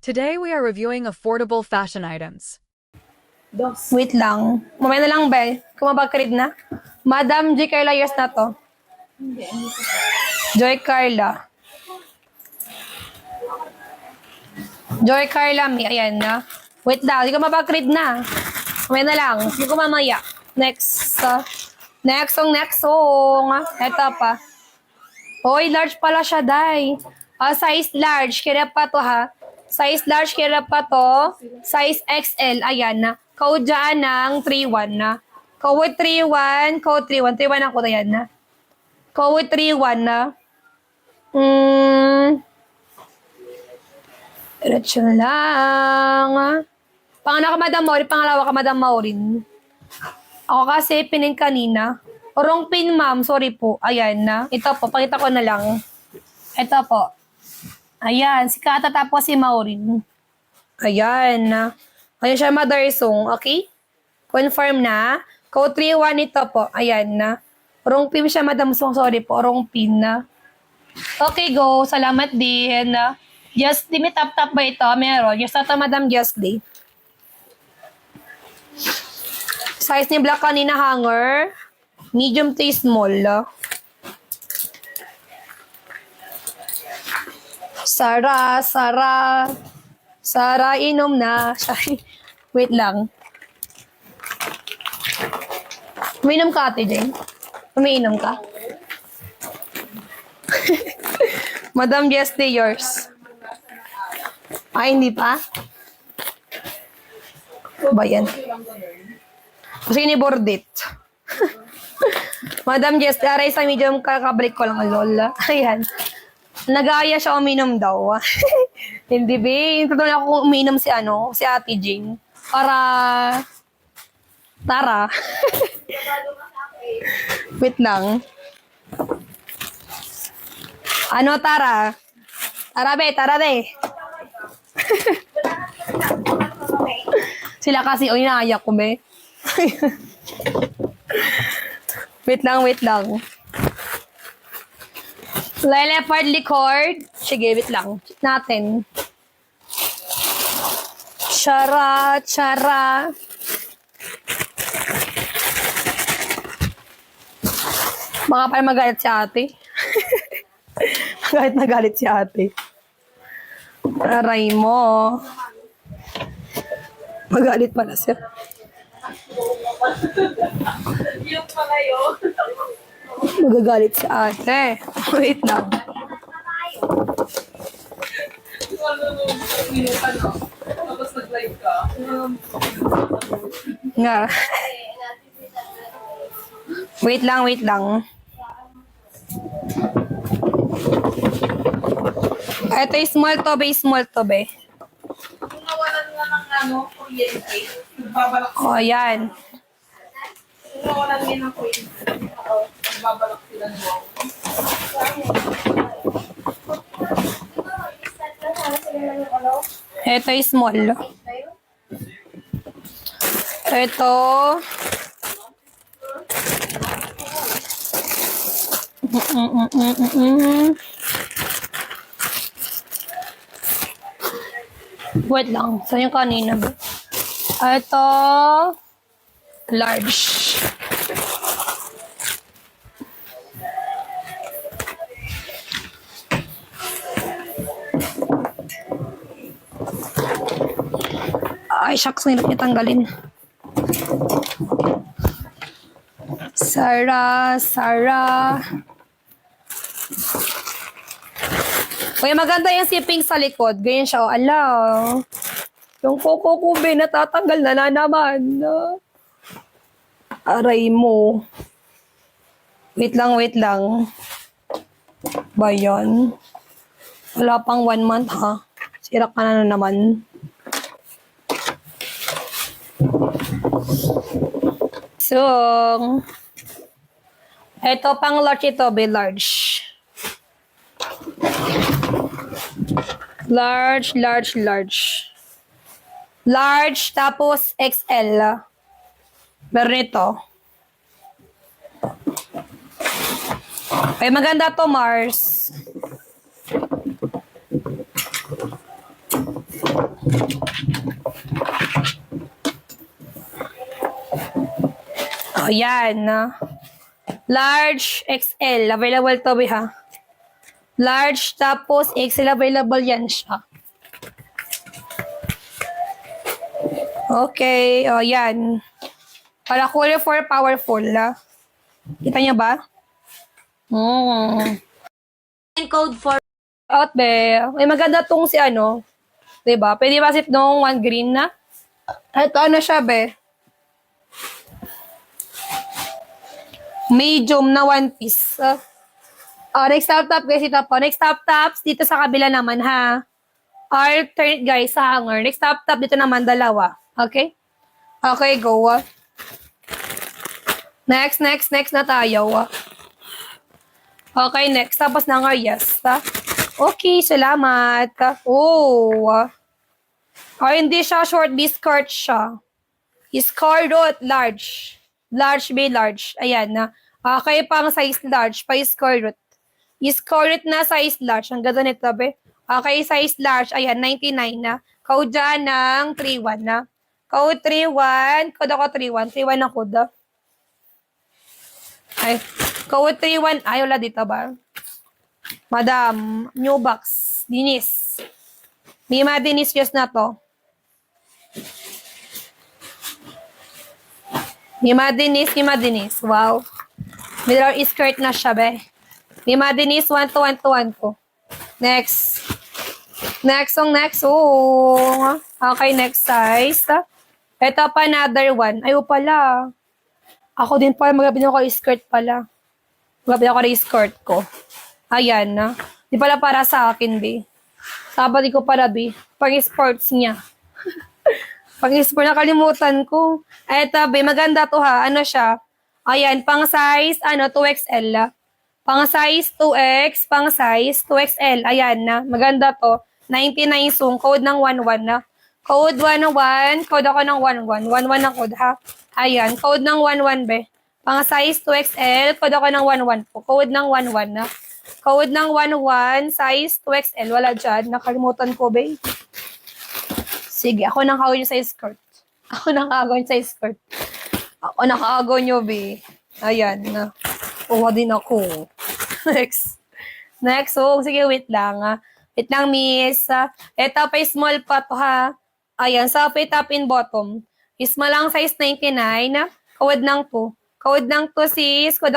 Today we are reviewing affordable fashion items. Wait lang. Mamaya na lang, Bel. Kumabagkarid na. Madam J. Carla years na to. Joy Carla. Joy Carla, may ayan na. Wait lang, hindi ko mabagkarid na. Mamaya na lang. Hindi ko mamaya. Next. Next song. Eto pa. Hoy, large pala siya, Day. Size large. Kaya pa to, ha. Size large, kaya pa to. Size XL. Ayan na. Code dyan ng 3-1 na. Code 3-1. Code 3-1. 3-1 ako na yan na. Code 3-1 na. Diretso lang. Pangalawa ka, Madam Maureen. Pangalawa ka, Madam Maureen. Ako kasi pinin kanina. Wrong pin, ma'am. Sorry po. Ayan na. Ito po. Pakita ko na lang. Ito po. Ayan. Si Kata tapos si Maureen. Ayan na. Ayan siya, Mother Song. Okay? Confirm na. Code 3-1 ito po. Ayan na. Wrong pin siya, Madam Song. Sorry po. Wrong pin na. Okay, go. Salamat din. Just, di may tap-tap ba ito? Meron. Just ito, Madam Just Day. Size ni Black kanina hanger. Medium to small. Sara, inom na. Wait lang. Uminom ka, Ate Jane? Umiinom ka? Madam Just Day, yours. Ay, hindi pa? Ba yan? Kasi ni-bordit. Madam Jess, aray sa medium kakabalik ko lang, lol. Ayan. Nag-aaya siya uminom daw. Hindi, be. Tutunan ako kung uminom si Ate Jane. Tara. Wait lang. Tara? Tara, be. Sila kasi, inaaya ko, be. Wait lang. Leopard licord. Sige, wait lang. Check natin. Chara. Baka pa magalit si ate. Magalit si ate. Aray mo. Magalit pala siya. Yung pala yun. Magagalit si ate. Wait lang. Minutan no? Tapos nag-live ka. Nga. Wait lang. Ito yung small to be. Kung nawalan nga ng kuryente, babalak O, yan. Kung nawalan nga ng kuryente, babalak sila mo. Ito yung small. Ito. Wait lang. Saan yung kanina ba? Ito. Large. Ay, shucks. Hirap niya tanggalin. Sara. Uy, maganda yung siping sa likod. Ganyan siya. Oh, ala. Yung kuko ko, be, natatanggal na naman. Aray mo. Wait lang. Ba yan? Wala pang 1 month, ha? Sira ka na naman. So, ito pang large ito, be, large. Large, tapos XL. Meron ito. Ay, maganda to, Mars. Ayan. Large XL. Available to be ha. Large tapos XL available yan siya. Okay. O, yan. Para color for powerful. Kita niyo ba? Code for Out be. May maganda tong si ano. Diba? Pwede ba sit nung one green na? Ito ano siya be? Medium na one piece. Next top guys, ito po. Next tops dito sa kabila naman ha. Alternate guys sa hanger. Next top dito naman dalawa. Okay? Okay, go. Next na tayo. Okay, next. Tapos na nga, yes. Okay, salamat. Oh. Hindi siya short, B skirt siya. Skirt large. Large, B large. Ayan na. Okay, pang size large, pa skirt. Skirt na size large. Ang ganda nito, be. Okay, size large. Ayan, 99 na. Code dyan ng 31 na. Code 31. Code ako 31. 31 na code. Ay, code 31. Ay, wala dito ba? Madam, new box. Dinis. Mima Dinis just na to. Mima Dinis. Wow. Mirror skirt na siya, be. Mima Dinis, 1 to 1 to 1 to. Next. Next. Okay, next size. Ito pa another one. Ayaw pala. Ako din pala, magabili ako skirt pala. Magabili ako ng skirt ko. Ayan na. Di pala para sa akin, be. Sabadi ko para, be. Pang-sports niya. Pang-sports, nakalimutan ko. Eto, be, maganda to ha. Ano siya? Ayan, pang size, 2XL. Pang size 2X, pang size 2XL. Ayan na. Maganda to. 99 sung. Code ng 11 na. Code 11. Code ako ng 11. 11 na code ha. Ayan. Code ng 11 be. Pang size 2XL. Code ako ng 11 po. Code ng 11 na. Code ng 11. Size 2XL. Wala dyan. Nakalimutan ko be. Sige. Ako nang kawin sa skirt. Ako nakagaw nyo be. Ayan na. Uwa din ako. Next. Oh, sige, wait lang. Wait lang, miss. Ito pa, small pa to, ha. Ayan, sa top and bottom. Small lang size 99. Code ng 2. Code ng 2, sis. Code